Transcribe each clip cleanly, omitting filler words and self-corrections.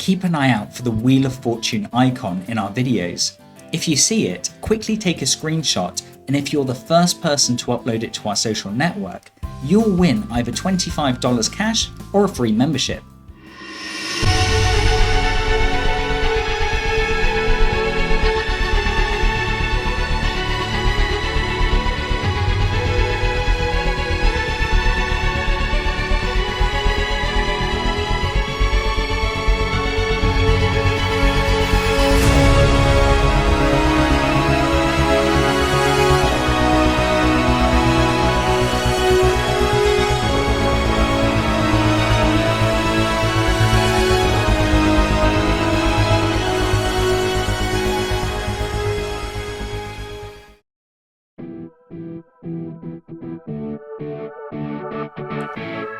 keep an eye out for the Wheel of Fortune icon in our videos. If you see it, quickly take a screenshot, and if you're the first person to upload it to our social network, you'll win either $25 cash or a free membership.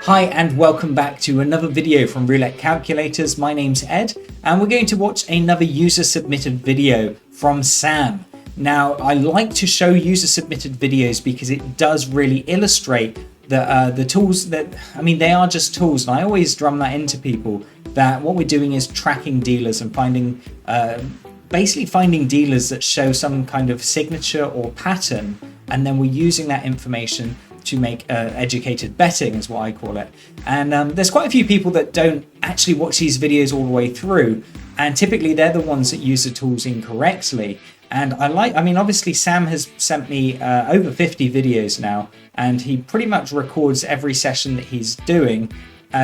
Hi and welcome back to another video from Roulette Calculators. My name's Ed and we're going to watch another user submitted video from Sam. Now I like to show user submitted videos because it does really illustrate the tools that, they are just tools, and I always drum that into people that what we're doing is tracking dealers and finding basically finding dealers that show some kind of signature or pattern, and then we're using that information to make educated betting, is what I call it. And there's quite a few people that don't actually watch these videos all the way through, and typically they're the ones that use the tools incorrectly. And obviously Sam has sent me over 50 videos now, and he pretty much records every session that he's doing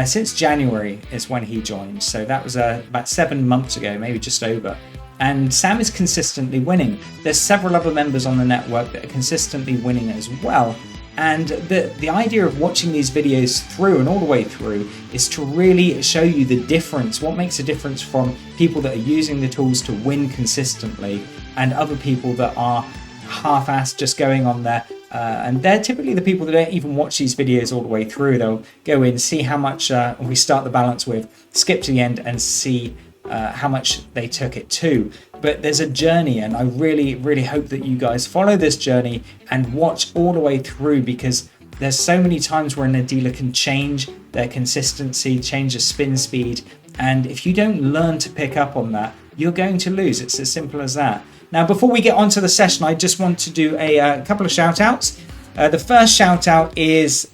since January is when he joined. So that was about 7 months ago, maybe just over. And Sam is consistently winning. There's several other members on the network that are consistently winning as well. And the idea of watching these videos through and all the way through is to really show you the difference, what makes a difference from people that are using the tools to win consistently and other people that are half-assed just going on there. And they're typically the people that don't even watch these videos all the way through. They'll go in, see how much we start the balance with, skip to the end and see how much they took it to. But there's a journey, and I really hope that you guys follow this journey and watch all the way through, because there's so many times when a dealer can change their consistency, change the spin speed, and if you don't learn to pick up on that, you're going to lose. It's as simple as that. Now, before we get onto the session, I just want to do a couple of shout outs. The first shout out is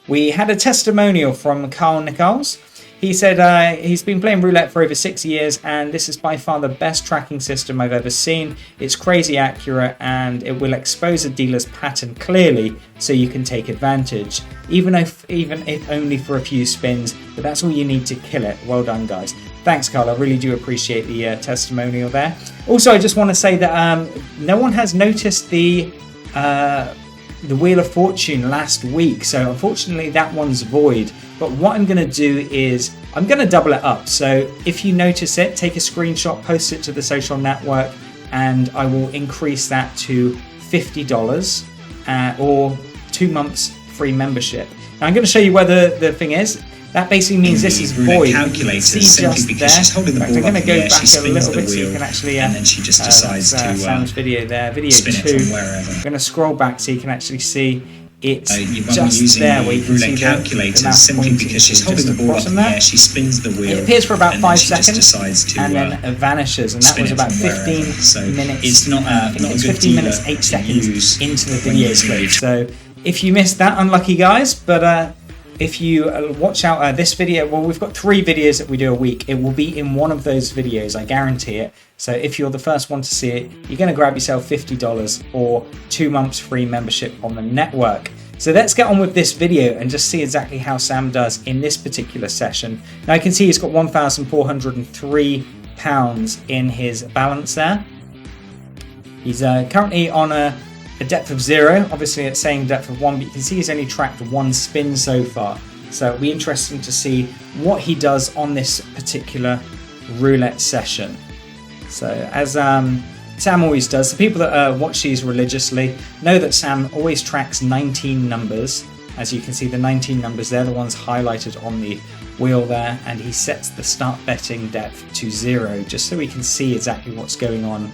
we had a testimonial from Carl Nichols. He said he's been playing roulette for over 6 years, and this is by far the best tracking system I've ever seen. It's crazy accurate, and it will expose a dealer's pattern clearly so you can take advantage, even if only for a few spins, but that's all you need to kill it. Well done, guys. Thanks, Carl. I really do appreciate the testimonial there. Also, I just want to say that no one has noticed the Wheel of Fortune last week, so unfortunately that one's void. But what I'm going to do is I'm going to double it up. So if you notice it, take a screenshot, post it to the social network, and I will increase that to $50 or 2 months free membership. Now I'm going to show you where the thing is. That basically means this is void. See just there. In fact, I'm going to go back a little bit so you can actually and then she just decides to Sam's video there, video 2. I'm going to scroll back so you can actually see it's just there where you can see the simply because she's holding the ball up in the air, she spins the wheel. It appears for about 5 seconds and then it vanishes, and that was about 15 minutes. It's not I think it's 15 minutes 8 seconds into the video clip. So if you missed that, unlucky guys. But if you watch out this video, well, we've got 3 videos that we do a week. It will be in one of those videos, I guarantee it. So if you're the first one to see it, you're going to grab yourself $50 or 2 months free membership on the network. So let's get on with this video and just see exactly how Sam does in this particular session. Now you can see he's got £1,403 in his balance there. He's currently on a depth of 0. Obviously it's saying depth of 1, but you can see he's only tracked 1 spin so far. So it'll be interesting to see what he does on this particular roulette session. So as Sam always does, the people that watch these religiously know that Sam always tracks 19 numbers. As you can see, the 19 numbers, they're the ones highlighted on the wheel there, and he sets the start betting depth to 0 just so we can see exactly what's going on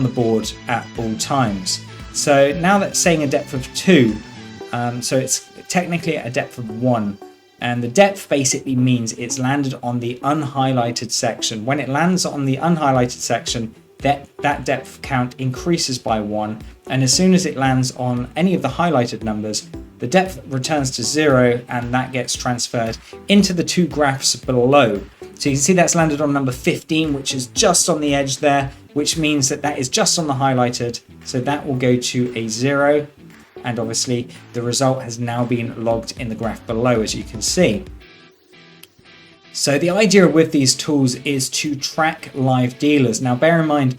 the board at all times. So now that's saying a depth of 2, so it's technically at a depth of 1. And the depth basically means it's landed on the unhighlighted section. When it lands on the unhighlighted section, that depth count increases by 1. And as soon as it lands on any of the highlighted numbers, the depth returns to 0, and that gets transferred into the 2 graphs below. So you can see that's landed on number 15, which is just on the edge there, which means that is just on the highlighted. So that will go to a 0. And obviously the result has now been logged in the graph below, as you can see. So the idea with these tools is to track live dealers. Now bear in mind,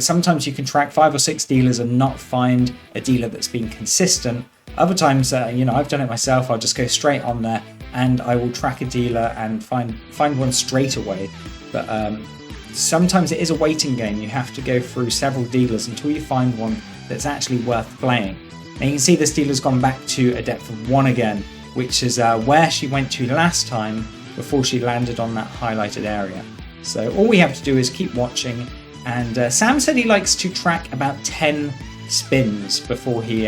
sometimes you can track 5 or 6 dealers and not find a dealer that's been consistent. Other times, I've done it myself. I'll just go straight on there and I will track a dealer and find one straight away. But sometimes it is a waiting game. You have to go through several dealers until you find one that's actually worth playing. Now you can see this dealer's gone back to a depth of 1 again, which is where she went to last time before she landed on that highlighted area. So all we have to do is keep watching, and Sam said he likes to track about 10 spins before he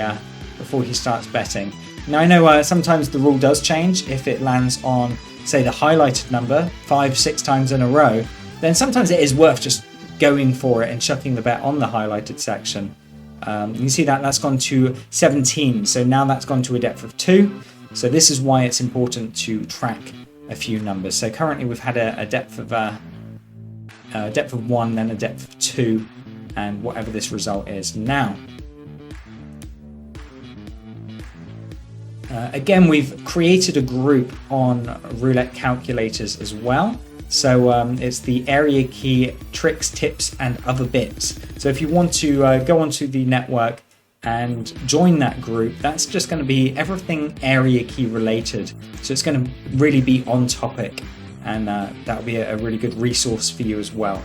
starts betting. Now I know sometimes the rule does change. If it lands on, say, the highlighted number 5-6 times in a row, then sometimes it is worth just going for it and chucking the bet on the highlighted section. You can see that's gone to 17, so now that's gone to a depth of 2. So this is why it's important to track a few numbers. So currently we've had a depth of 1, then a depth of 2, and whatever this result is now. Again, we've created a group on Roulette calculators as well. So it's the area key tricks, tips, and other bits. So if you want to go onto the network and join that group, that's just going to be everything area key related. So it's going to really be on topic, and that'll be a really good resource for you as well.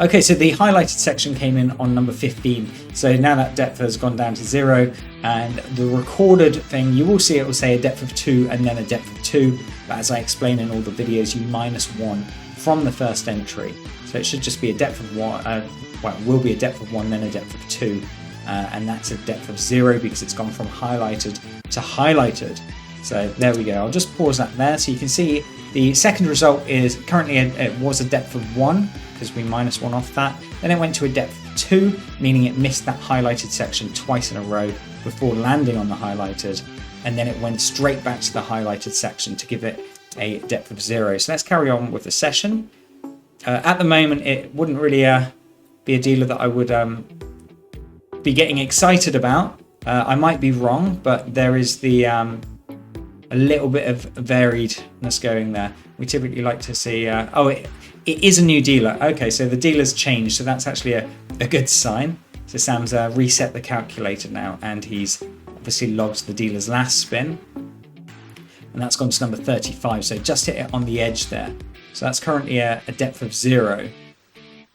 Okay, so the highlighted section came in on number 15. So now that depth has gone down to 0, and the recorded thing, you will see it will say a depth of 2 and then a depth of 2. But as I explain in all the videos, you -1 from the first entry. So it should just be a depth of 1, it will be a depth of 1, then a depth of 2. And that's a depth of 0 because it's gone from highlighted to highlighted. So there we go. I'll just pause that there so you can see the second result is currently it was a depth of 1 because we -1 off that. Then it went to a depth of 2, meaning it missed that highlighted section twice in a row before landing on the highlighted. And then it went straight back to the highlighted section to give it a depth of 0. So let's carry on with the session. At the moment, it wouldn't really be a dealer that I would be getting excited about. I might be wrong, but there is a little bit of variedness going there. We typically like to see, it is a new dealer. Okay, so the dealer's changed, so that's actually a good sign. So Sam's reset the calculator now, and he's obviously logged the dealer's last spin. And that's gone to number 35, so just hit it on the edge there. So that's currently a depth of 0.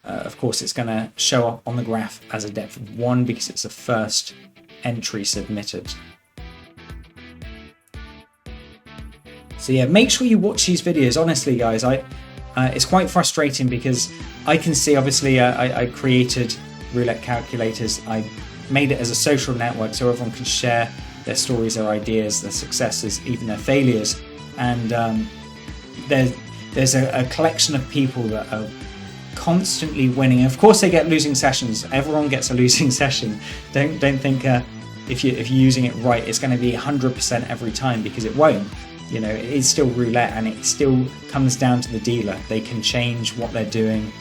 Of course, it's going to show up on the graph as a depth of 1 because it's the first entry submitted. So yeah, make sure you watch these videos. Honestly, guys, it's quite frustrating because I can see, obviously, I created Roulette calculators. I made it as a social network so everyone can share their stories, their ideas, their successes, even their failures. And there's a collection of people that are constantly winning. And of course, they get losing sessions. Everyone gets a losing session. Don't think if you're using it right, it's going to be 100% every time, because it won't. You know, it is still roulette, and it still comes down to the dealer. They can change what they're doing,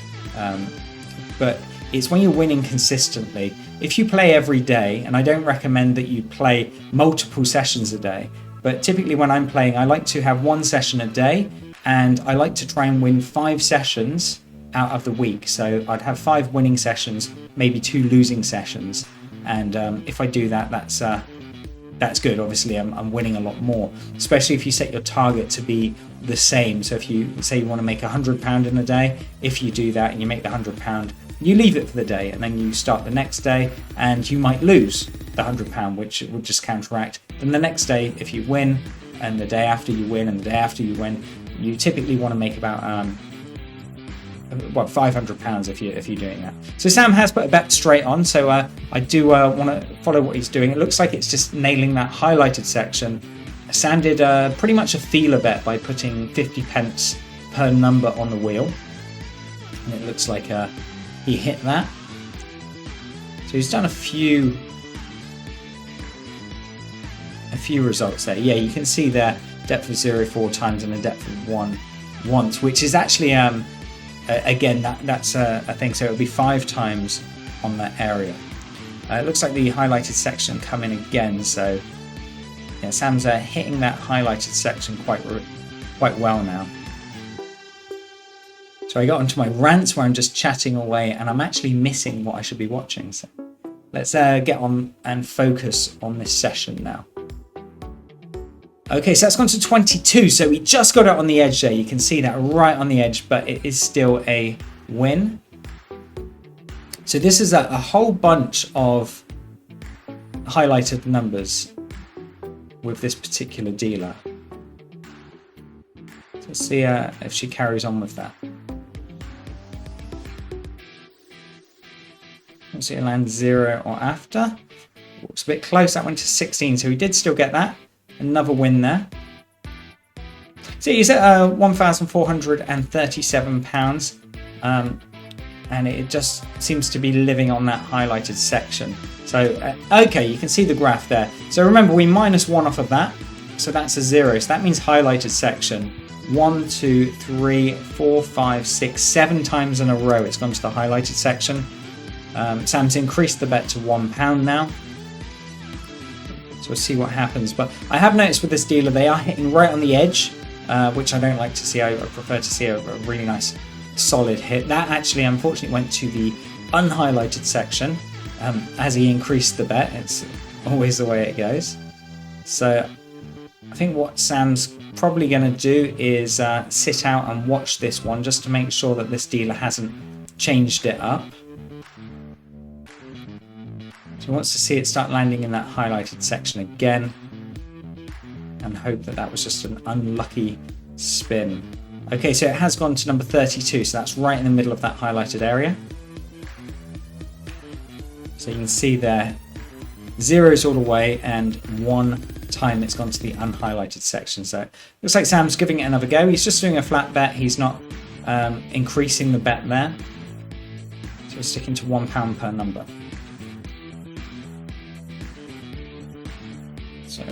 but it's when you're winning consistently. If you play every day, and I don't recommend that you play multiple sessions a day, but typically when I'm playing, I like to have 1 session a day, and I like to try and win 5 sessions out of the week. So I'd have 5 winning sessions, maybe 2 losing sessions, and if I do that, that's good. Obviously, I'm winning a lot more, especially if you set your target to be the same. So if you say you want to make £100 in a day, if you do that and you make the £100, you leave it for the day, and then you start the next day, and you might lose the £100, which would just counteract. Then the next day, if you win, and the day after you win, and the day after you win, you typically want to make about £500 if you're doing that. So Sam has put a bet straight on, so I do want to follow what he's doing. It looks like it's just nailing that highlighted section. Sam did pretty much a feeler bet by putting 50 pence per number on the wheel. And it looks like he hit that. So he's done a few results there. Yeah, you can see there depth of 0 4 times and a depth of 1 once, which is actually again that's a thing. So it'll be 5 times on that area. It looks like the highlighted section come in again. So yeah, Sam's hitting that highlighted section quite well now. So I got onto my rants where I'm just chatting away and I'm actually missing what I should be watching. So let's get on and focus on this session now. Okay, so that's gone to 22. So we just got it on the edge there. You can see that right on the edge, but it is still a win. So this is a whole bunch of highlighted numbers with this particular dealer. So let's see if she carries on with that. Let's see it land 0 or after. It's a bit close. That went to 16, so we did still get that. Another win there. So he's at £1,437, and it just seems to be living on that highlighted section. So okay, you can see the graph there. So remember, we minus 1 off of that, so that's a 0. So that means highlighted section 1, 2, 3, 4, 5, 6, 7 times in a row. It's gone to the highlighted section. Sam's increased the bet to £1 now. So we'll see what happens. But I have noticed with this dealer, they are hitting right on the edge, which I don't like to see. I prefer to see a really nice solid hit. That actually, unfortunately, went to the unhighlighted section as he increased the bet. It's always the way it goes. So I think what Sam's probably going to do is sit out and watch this one just to make sure that this dealer hasn't changed it up. So he wants to see it start landing in that highlighted section again and hope that that was just an unlucky spin. Okay, so it has gone to number 32, so that's right in the middle of that highlighted area. So you can see there, 0's all the way and 1 time it's gone to the unhighlighted section. So it looks like Sam's giving it another go. He's just doing a flat bet. He's not increasing the bet there. So we're sticking to £1 per number. So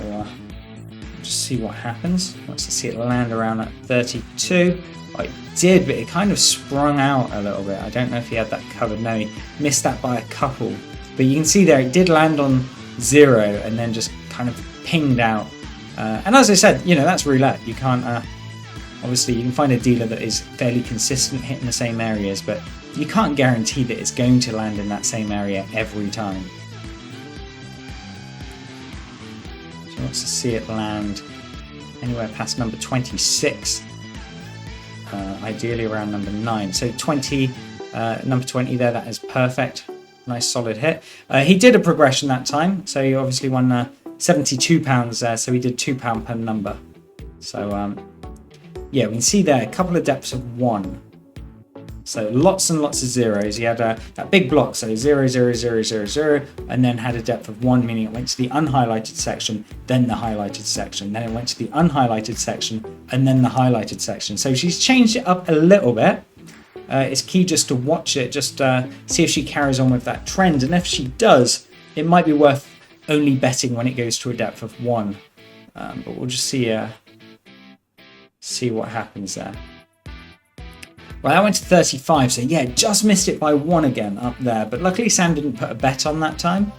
just see what happens. Wants to see it land around at 32. I did, but it kind of sprung out a little bit. I don't know if he had that covered. No, he missed that by a couple. But you can see there, it did land on 0 and then just kind of pinged out. And as I said, you know, that's roulette. You can't, obviously, you can find a dealer that is fairly consistent hitting the same areas, but you can't guarantee that it's going to land in that same area every time. Wants to see it land anywhere past number 26, ideally around number 9. So number 20 there, that is perfect. Nice solid hit. He did a progression that time, so he obviously won £72 there, so he did £2 per number. So yeah, we can see there a couple of depths of 1. So lots and lots of zeros. He had that big block, so 0, 0, 0, 0, 0, and then had a depth of 1, meaning it went to the unhighlighted section, then the highlighted section, then it went to the unhighlighted section, and then the highlighted section. So she's changed it up a little bit. It's key just to watch it, just see if she carries on with that trend, and if she does, it might be worth only betting when it goes to a depth of 1. But we'll just see what happens there. Well, that went to 35, so yeah, just missed it by 1 again up there. But luckily Sam didn't put a bet on that time.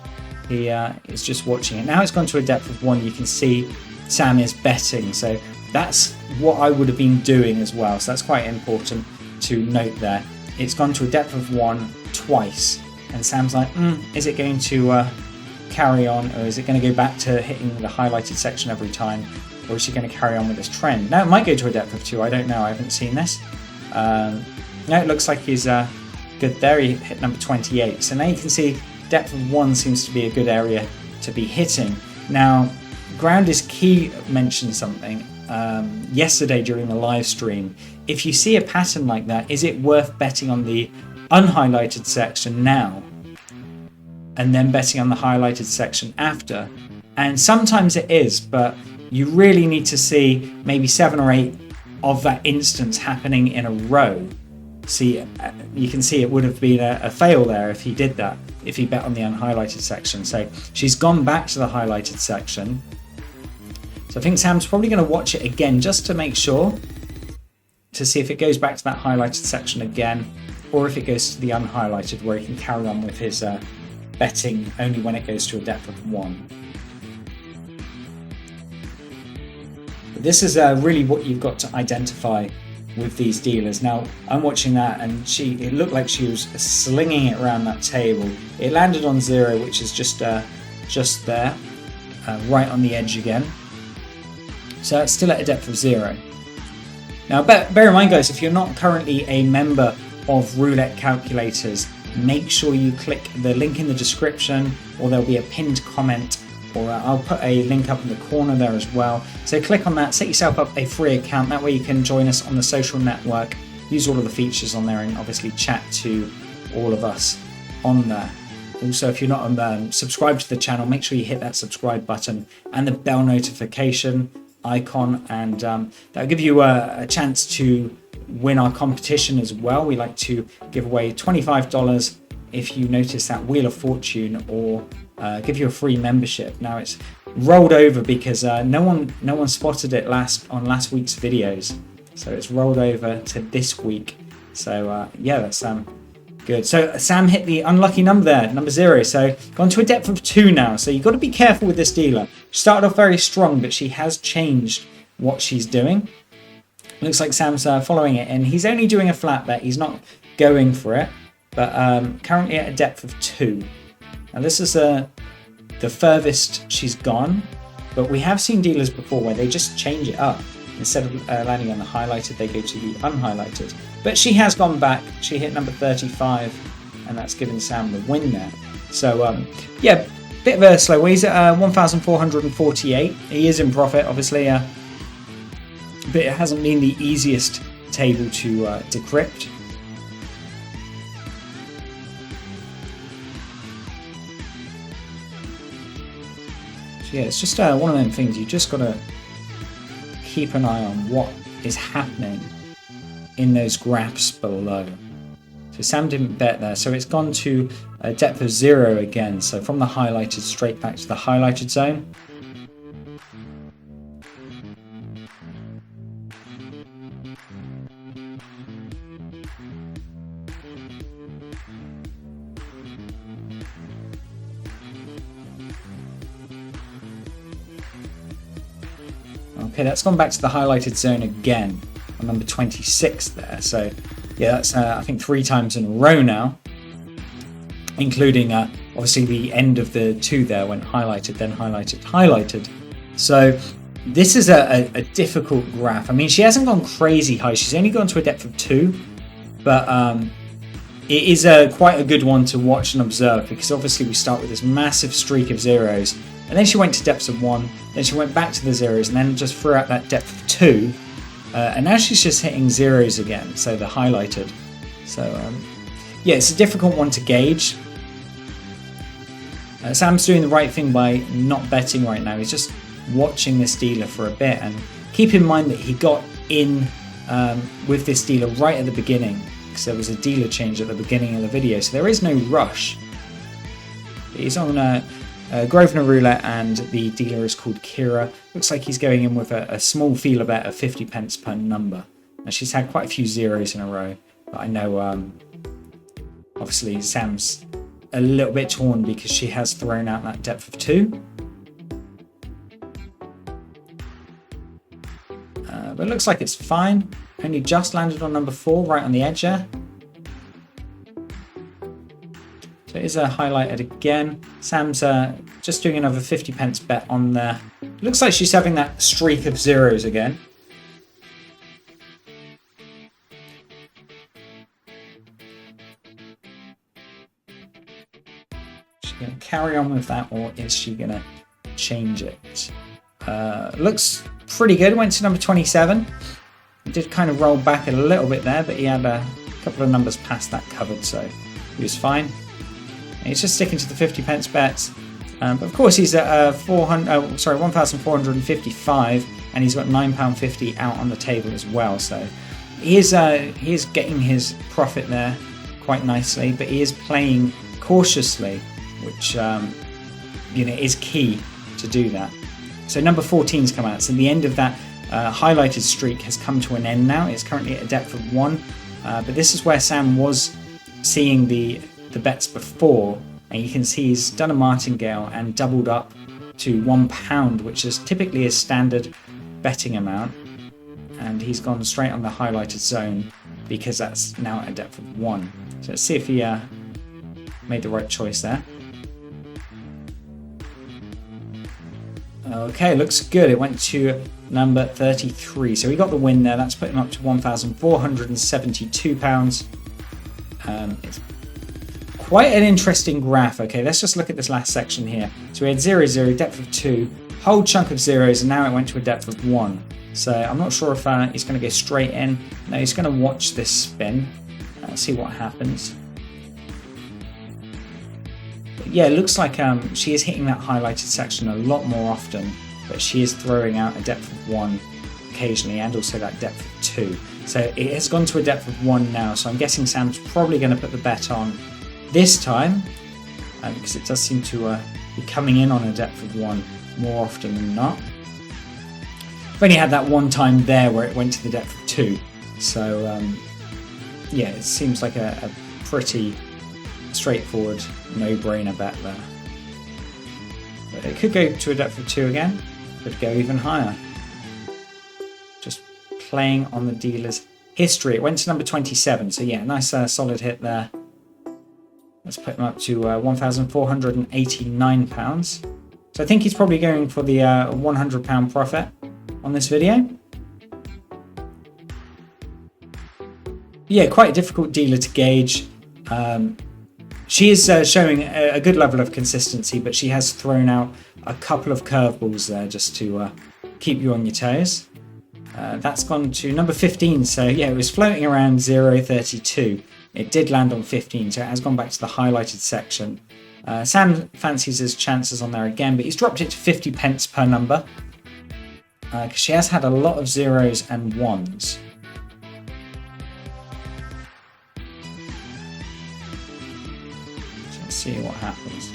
He is just watching it. Now it's gone to a depth of 1. You can see Sam is betting. So that's what I would have been doing as well. So that's quite important to note there. It's gone to a depth of 1 twice. And Sam's like, is it going to carry on? Or is it going to go back to hitting the highlighted section every time? Or is she going to carry on with this trend? Now it might go to a depth of 2. I don't know. I haven't seen this. No, it looks like he's good there. He hit number 28. So now you can see depth of 1 seems to be a good area to be hitting. Now, Ground is Key mentioned something yesterday during the live stream. If you see a pattern like that, is it worth betting on the unhighlighted section now and then betting on the highlighted section after? And sometimes it is, but you really need to see maybe 7 or 8 of that instance happening in a row. See, you can see it would have been a fail there if he did that, if he bet on the unhighlighted section. So she's gone back to the highlighted section. So I think Sam's probably going to watch it again just to make sure, to see if it goes back to that highlighted section again, or if it goes to the unhighlighted where he can carry on with his betting only when it goes to a depth of 1. But this is really what you've got to identify with these dealers. Now I'm watching that, and it looked like she was slinging it around that table. It landed on 0, which is just there, right on the edge again. So it's still at a depth of 0. Now bear in mind, guys, if you're not currently a member of Roulette Calculators, make sure you click the link in the description, or there'll be a pinned comment, or I'll put a link up in the corner there as well. So click on that, set yourself up a free account. That way you can join us on the social network, use all of the features on there, and obviously chat to all of us on there. Also, if you're not subscribed to the channel, make sure you hit that subscribe button and the bell notification icon, and that'll give you a chance to win our competition as well. We like to give away $25 if you notice that Wheel of Fortune, or give you a free membership. Now it's rolled over because no one spotted it on last week's videos, so it's rolled over to this week. So yeah, that's good. So Sam hit the unlucky number there, number 0. So gone to a depth of 2 now. So you've got to be careful with this dealer. She started off very strong, but she has changed what she's doing. Looks like Sam's following it, and he's only doing a flat bet. He's not going for it, but currently at a depth of 2. Now this is the furthest she's gone, but we have seen dealers before where they just change it up. Instead of landing on the highlighted, they go to the unhighlighted. But she has gone back. She hit number 35, and that's given Sam the win there. So yeah, bit of a slow. He's at 1,448. He is in profit, obviously, but it hasn't been the easiest table to decrypt. So yeah, it's just one of them things. You just got to keep an eye on what is happening in those graphs below. So Sam didn't bet there, so it's gone to a depth of 0 again. So from the highlighted straight back to the highlighted zone. Okay, that's gone back to the highlighted zone again on number 26 there. So yeah, that's I think 3 times in a row now, including obviously the end of the 2 there, when highlighted, then highlighted, highlighted. So this is a difficult graph. I mean, she hasn't gone crazy high. She's only gone to a depth of 2, but it is quite a good one to watch and observe, because obviously we start with this massive streak of 0s, and then she went to depths of 1, then she went back to the 0s, and then just threw out that depth of 2, and now she's just hitting 0s again, so the highlighted. So yeah, it's a difficult one to gauge. Sam's doing the right thing by not betting right now. He's just watching this dealer for a bit, and keep in mind that he got in with this dealer right at the beginning, because there was a dealer change at the beginning of the video, so there is no rush. He's on Grosvenor Roulette, and the dealer is called Kira. Looks like he's going in with a small feeler bet of 50 pence per number. Now she's had quite a few 0s in a row, but I know obviously Sam's a little bit torn because she has thrown out that depth of 2. But it looks like it's fine. Only just landed on number 4, right on the edge there. So it is highlighted again. Sam's just doing another 50 pence bet on there. Looks like she's having that streak of 0s again. Is she going to carry on with that, or is she going to change it? Looks pretty good. Went to number 27. Did kind of roll back a little bit there, but he had a couple of numbers past that covered, so he was fine. And he's just sticking to the 50 pence bets. But of course, he's at 1,455, and he's got £9.50 out on the table as well. So he is getting his profit there quite nicely, but he is playing cautiously, which is key to do that. So number 14's come out. So the end of that highlighted streak has come to an end now. It's currently at a depth of 1, but this is where Sam was seeing the bets before, and you can see he's done a martingale and doubled up to £1, which is typically his standard betting amount, and he's gone straight on the highlighted zone because that's now at a depth of 1. So let's see if he made the right choice there. Okay, looks good. It went to number 33. So we got the win there. That's put him up to £1,472. It's quite an interesting graph. Okay, let's just look at this last section here. So we had 0, 0, depth of 2, whole chunk of zeros, and now it went to a depth of 1. So I'm not sure if he's going to go straight in. No, he's going to watch this spin. See what happens. Yeah, it looks like she is hitting that highlighted section a lot more often, but she is throwing out a depth of 1 occasionally, and also that depth of 2. So it has gone to a depth of 1 now, so I'm guessing Sam's probably going to put the bet on this time, because it does seem to be coming in on a depth of 1 more often than not. I've only had that one time there where it went to the depth of 2, so yeah, it seems like a pretty straightforward no-brainer bet there. But it could go to a depth of 2 again, could go even higher. Just playing on the dealer's history. It went to number 27, so yeah, nice solid hit there. Let's put him up to £1,489. So I think he's probably going for the £100 profit on this video. Yeah, quite a difficult dealer to gauge. She is showing a good level of consistency, but she has thrown out a couple of curveballs there just to keep you on your toes. That's gone to number 15, so yeah, it was floating around 0.32. It did land on 15, so it has gone back to the highlighted section. Sam fancies his chances on there again, but he's dropped it to 50 pence per number, because she has had a lot of zeros and ones. See what happens.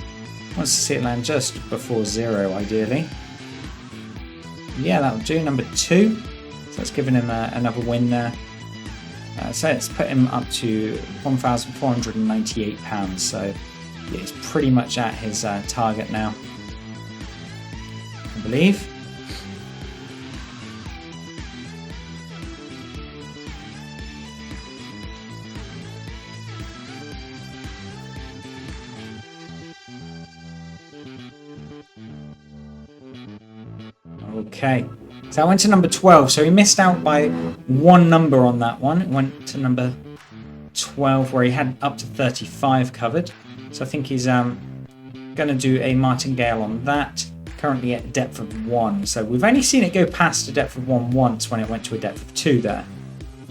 Wants to see it land just before 0, ideally. Yeah, that'll do. Number 2. So it's given him another win there. So it's put him up to £1,498. So yeah, he's pretty much at his target now, I believe. Okay, so I went to number 12, so he missed out by 1 number on that one. It went to number 12 where he had up to 35 covered. So I think he's going to do a martingale on that, currently at a depth of 1. So we've only seen it go past a depth of 1 once when it went to a depth of 2 there.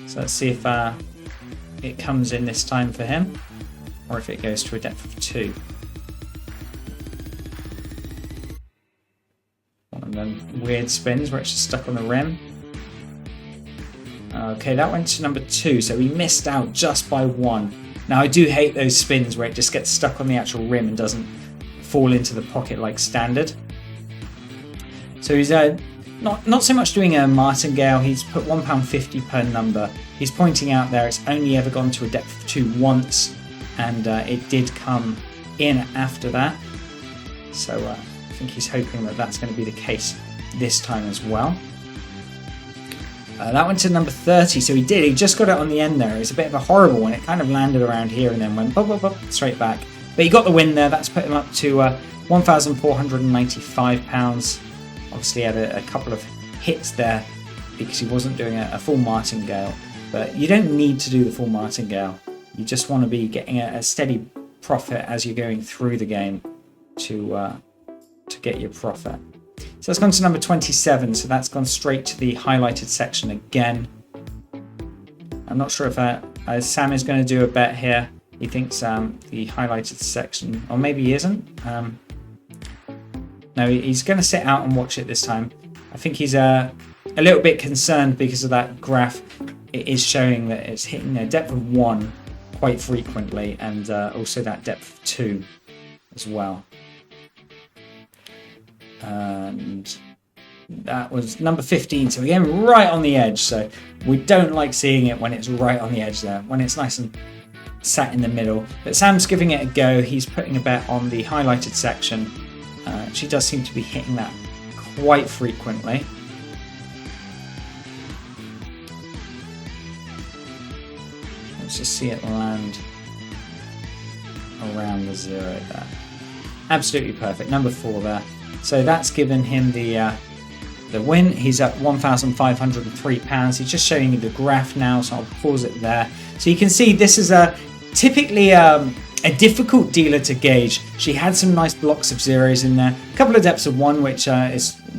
So let's see if it comes in this time for him, or if it goes to a depth of 2. And then weird spins where it's just stuck on the rim. Okay, that went to number 2, so he missed out just by 1. Now I do hate those spins where it just gets stuck on the actual rim and doesn't fall into the pocket like standard. So he's not so much doing a martingale. He's put £1.50 per number. He's pointing out there it's only ever gone to a depth of 2 once, and it did come in after that. So I think he's hoping that that's going to be the case this time as well. That went to number 30, so he just got it on the end there. It was a bit of a horrible one. It kind of landed around here and then went bop, bop, bop, straight back. But he got the win there. That's put him up to £1,495. Obviously had a couple of hits there because he wasn't doing a full martingale. But you don't need to do the full martingale. You just want to be getting a steady profit as you're going through the game to get your profit. So that's gone to number 27, so that's gone straight to the highlighted section again. I'm not sure if Sam is going to do a bet here. He thinks the highlighted section, or maybe he isn't. No, he's going to sit out and watch it this time. I think he's a little bit concerned because of that graph. It is showing that it's hitting a depth of 1 quite frequently, and also that depth of 2 as well. And that was number 15, so again right on the edge. So we don't like seeing it when it's right on the edge there, when it's nice and sat in the middle. But Sam's giving it a go. He's putting a bet on the highlighted section. She does seem to be hitting that quite frequently. Let's just see it land around the 0 there. Absolutely perfect. Number 4 there. So that's given him the win. He's at £1,503. He's just showing you the graph now, so I'll pause it there. So you can see this is typically a difficult dealer to gauge. She had some nice blocks of zeros in there, a couple of depths of 1, which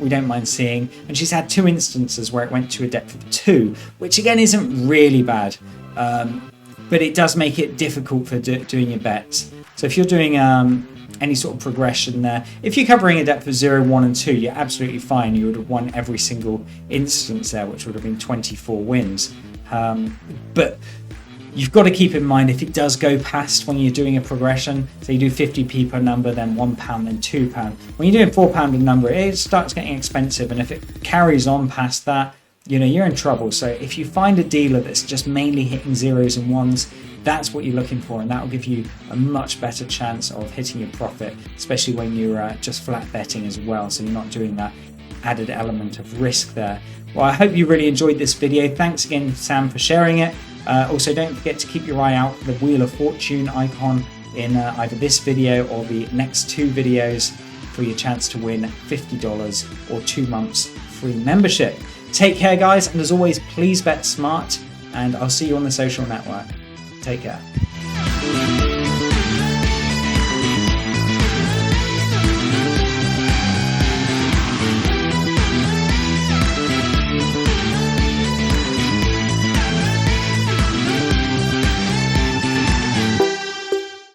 we don't mind seeing, and she's had 2 instances where it went to a depth of 2, which again isn't really bad, but it does make it difficult for doing your bets. So if you're doing any sort of progression there, if you're covering a depth of 0, 1 and 2, you're absolutely fine. You would have won every single instance there, which would have been 24 wins. But you've got to keep in mind, if it does go past when you're doing a progression, so you do 50p per number, then £1, then £2. When you're doing £4 a number, it starts getting expensive, and if it carries on past that, you know, you're in trouble. So if you find a dealer that's just mainly hitting 0s and 1s, that's what you're looking for, and that will give you a much better chance of hitting your profit, especially when you're just flat betting as well, so you're not doing that added element of risk there. Well, I hope you really enjoyed this video. Thanks again, Sam, for sharing it. Also, don't forget to keep your eye out for the Wheel of Fortune icon in either this video or the next 2 videos for your chance to win $50 or 2 months free membership. Take care, guys, and as always, please bet smart, and I'll see you on the social network. Take care.